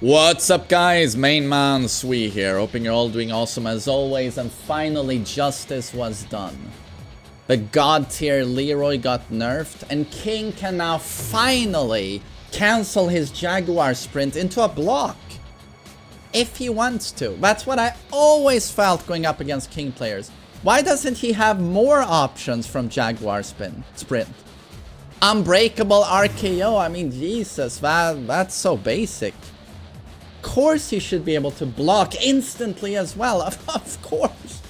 What's up guys, MainManSWE here, hoping you're all doing awesome as always, and finally justice was done. The god tier Leroy got nerfed, and King can now finally cancel his Jaguar sprint into a block. If he wants to. That's what I always felt going up against King players. Why doesn't he have more options from Jaguar sprint? Unbreakable RKO, I mean Jesus, that's so basic. Of course he should be able to block instantly as well, of course.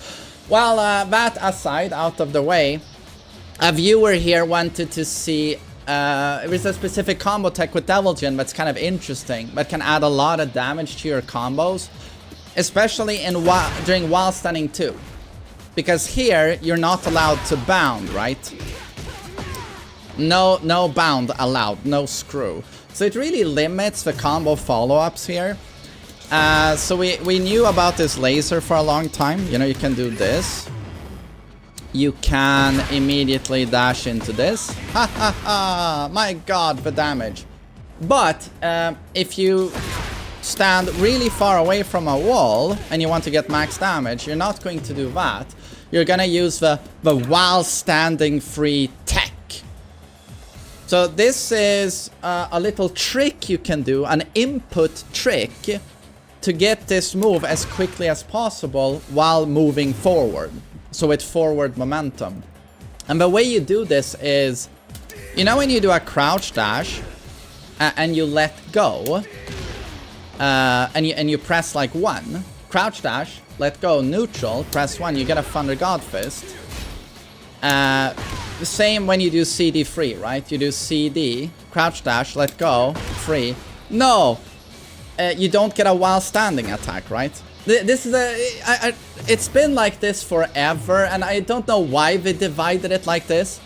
Well, that aside, out of the way, a viewer here wanted to see, there's a specific combo tech with Devil Jin that's kind of interesting, that can add a lot of damage to your combos, especially in during while standing 2. Because here, you're not allowed to bound, right? No bound allowed, no screw. So it really limits the combo follow-ups here. So we knew about this laser for a long time. You know, you can do this. You can immediately dash into this. Ha ha ha! My god, the damage. But if you stand really far away from a wall and you want to get max damage, you're not going to do that. You're gonna use the while standing free tech. So this is a little trick you can do, an input trick to get this move as quickly as possible while moving forward. So with forward momentum. And the way you do this is, you know when you do a crouch dash and you let go and you press like 1, crouch dash, let go, neutral, press 1, you get a Thunder God Fist. The same when you do CD free, right? You do CD, crouch dash, let go, free. No! You don't get a while standing attack, right? This is it's been like this forever, and I don't know why they divided it like this.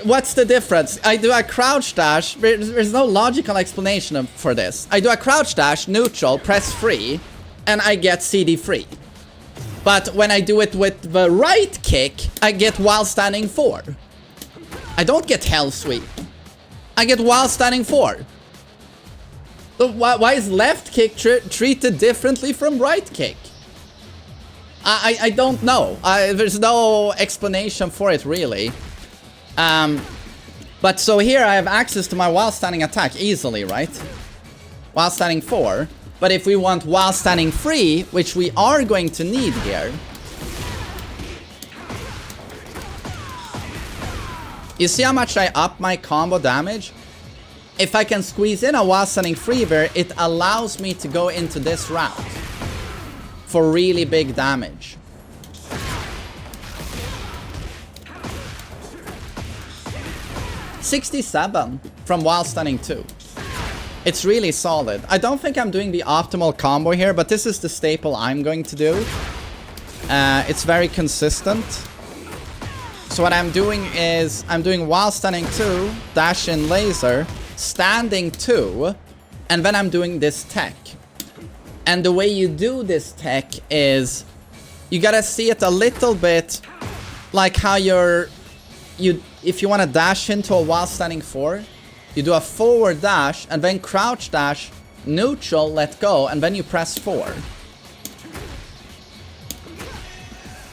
What's the difference? I do a crouch dash, there's no logical explanation for this. I do a crouch dash, neutral, press free, and I get CD free. But when I do it with the right kick, I get while standing 4. I don't get hell sweep. I get while standing 4. So why is left kick treated differently from right kick? I don't know. There's no explanation for it really. But so here I have access to my while standing attack easily, right? While standing 4. But if we want while standing free, which we are going to need here. You see how much I up my combo damage? If I can squeeze in a while standing free there, it allows me to go into this route for really big damage. $67 from while standing 2. It's really solid. I don't think I'm doing the optimal combo here, but this is the staple I'm going to do. It's very consistent. So what I'm doing is, I'm doing while standing 2, dash in laser, standing 2, and then I'm doing this tech. And the way you do this tech is, you gotta see it a little bit like how if you want to dash into a while standing 4, you do a forward dash, and then crouch dash, neutral, let go, and then you press 4.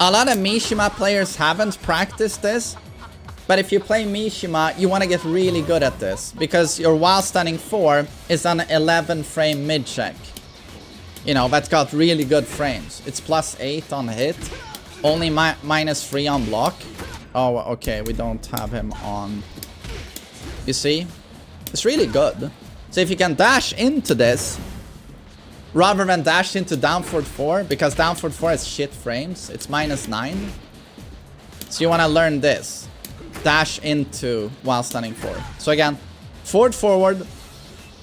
A lot of Mishima players haven't practiced this, but if you play Mishima, you want to get really good at this, because your while standing 4 is an 11 frame mid check. You know, that's got really good frames. It's +8 on hit, only -3 on block. Oh, okay, we don't have him on. You see? It's really good. So if you can dash into this, rather than dash into down forward 4, because down forward 4 is shit frames, it's -9. So you want to learn this. Dash into while standing 4. So again, forward,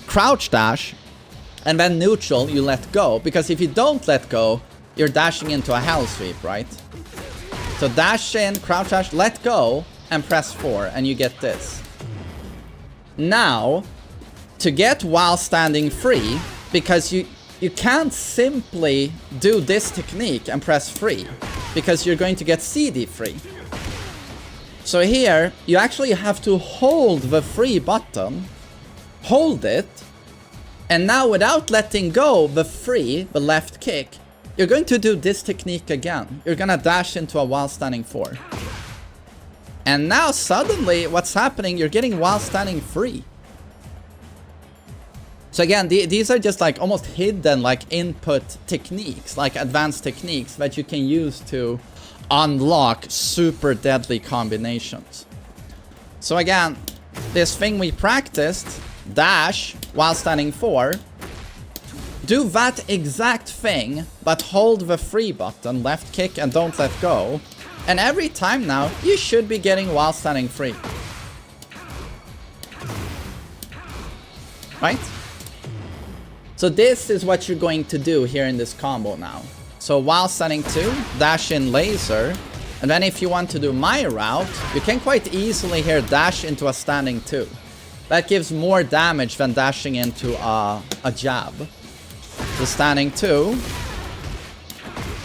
crouch dash, and then neutral, you let go. Because if you don't let go, you're dashing into a hell sweep, right? So dash in, crouch dash, let go, and press 4, and you get this. Now, to get while standing free, because you can't simply do this technique and press free, because you're going to get CD free. So here, you actually have to hold the free button, hold it, And now without letting go the left kick, you're going to do this technique again. You're gonna dash into a while standing 4. And now suddenly what's happening, you're getting while standing free. So again, these are just like almost hidden like input techniques, like advanced techniques that you can use to unlock super deadly combinations. So again, this thing we practiced, dash while standing 4, do that exact thing, but hold the free button, left kick, and don't let go. And every time now, you should be getting while standing free. Right? So this is what you're going to do here in this combo now. So while standing 2, dash in laser. And then if you want to do my route, you can quite easily here dash into a standing 2. That gives more damage than dashing into a jab. So standing 2.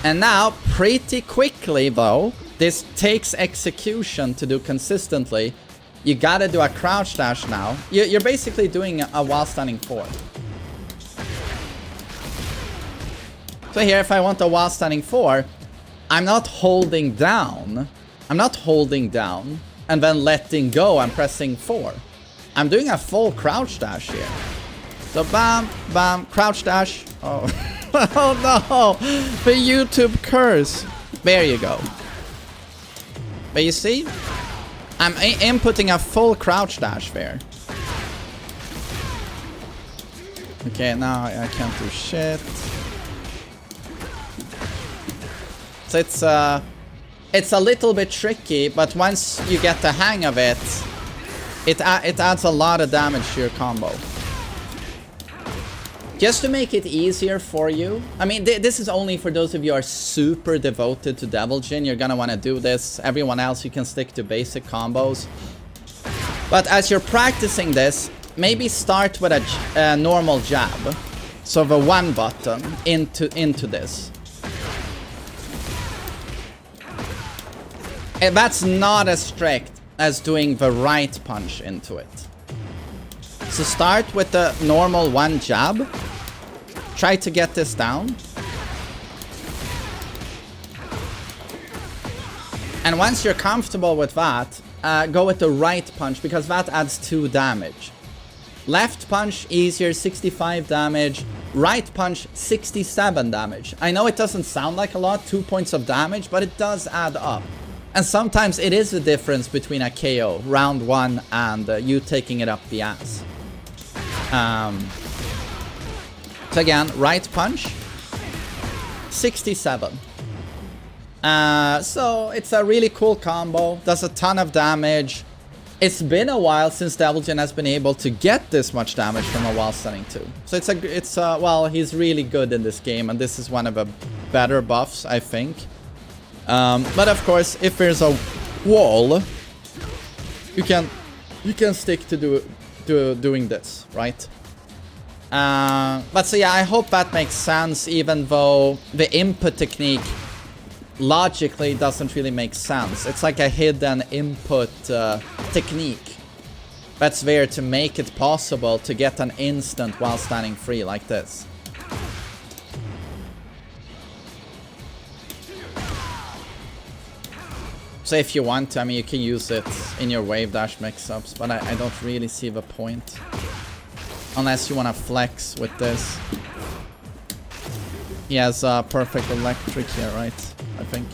And now, pretty quickly though, this takes execution to do consistently. You gotta do a crouch dash now. You're basically doing a while standing 4. So here, if I want a while standing 4, I'm not holding down. I'm not holding down and then letting go and pressing 4. I'm doing a full crouch dash here. So bam, bam, crouch dash. Oh, oh no, the YouTube curse. There you go. But you see, I'm inputting a full crouch dash there. Okay, now I can't do shit. So it's a little bit tricky, but once you get the hang of it, it adds a lot of damage to your combo. Just to make it easier for you, I mean, this is only for those of you who are super devoted to Devil Jin. You're gonna want to do this. Everyone else, you can stick to basic combos. But as you're practicing this, maybe start with a normal jab. So the 1 button into this. And that's not as strict as doing the right punch into it. So start with the normal 1 jab. Try to get this down. And once you're comfortable with that, go with the right punch, because that adds 2 damage. Left punch, easier, 65 damage. Right punch, 67 damage. I know it doesn't sound like a lot, 2 points of damage, but it does add up. And sometimes it is the difference between a KO, round 1, and you taking it up the ass. So again, right punch, 67. So it's a really cool combo, does a ton of damage. It's been a while since Devil Jin has been able to get this much damage from a while standing 2. So well, he's really good in this game, and this is one of the better buffs, I think. But of course, if there's a wall, you can stick to doing this, right? But so yeah, I hope that makes sense, even though the input technique logically doesn't really make sense. It's like a hidden input technique that's there to make it possible to get an instant while standing free like this. So if you want to, I mean, you can use it in your wave dash mix-ups, but I don't really see the point. Unless you want to flex with this. He has perfect electric here, right? I think.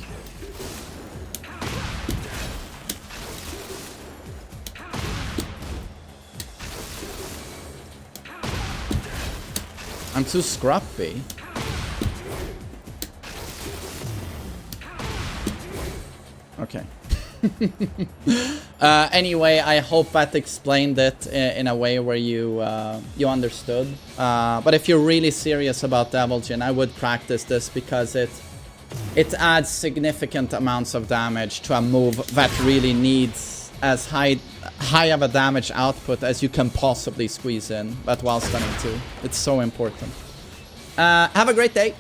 I'm too scrappy. Okay. Anyway, I hope that explained it in a way where you understood. But if you're really serious about Devil Jin, I would practice this, because it adds significant amounts of damage to a move that really needs as high of a damage output as you can possibly squeeze in, but while stunning too. It's so important. Have a great day.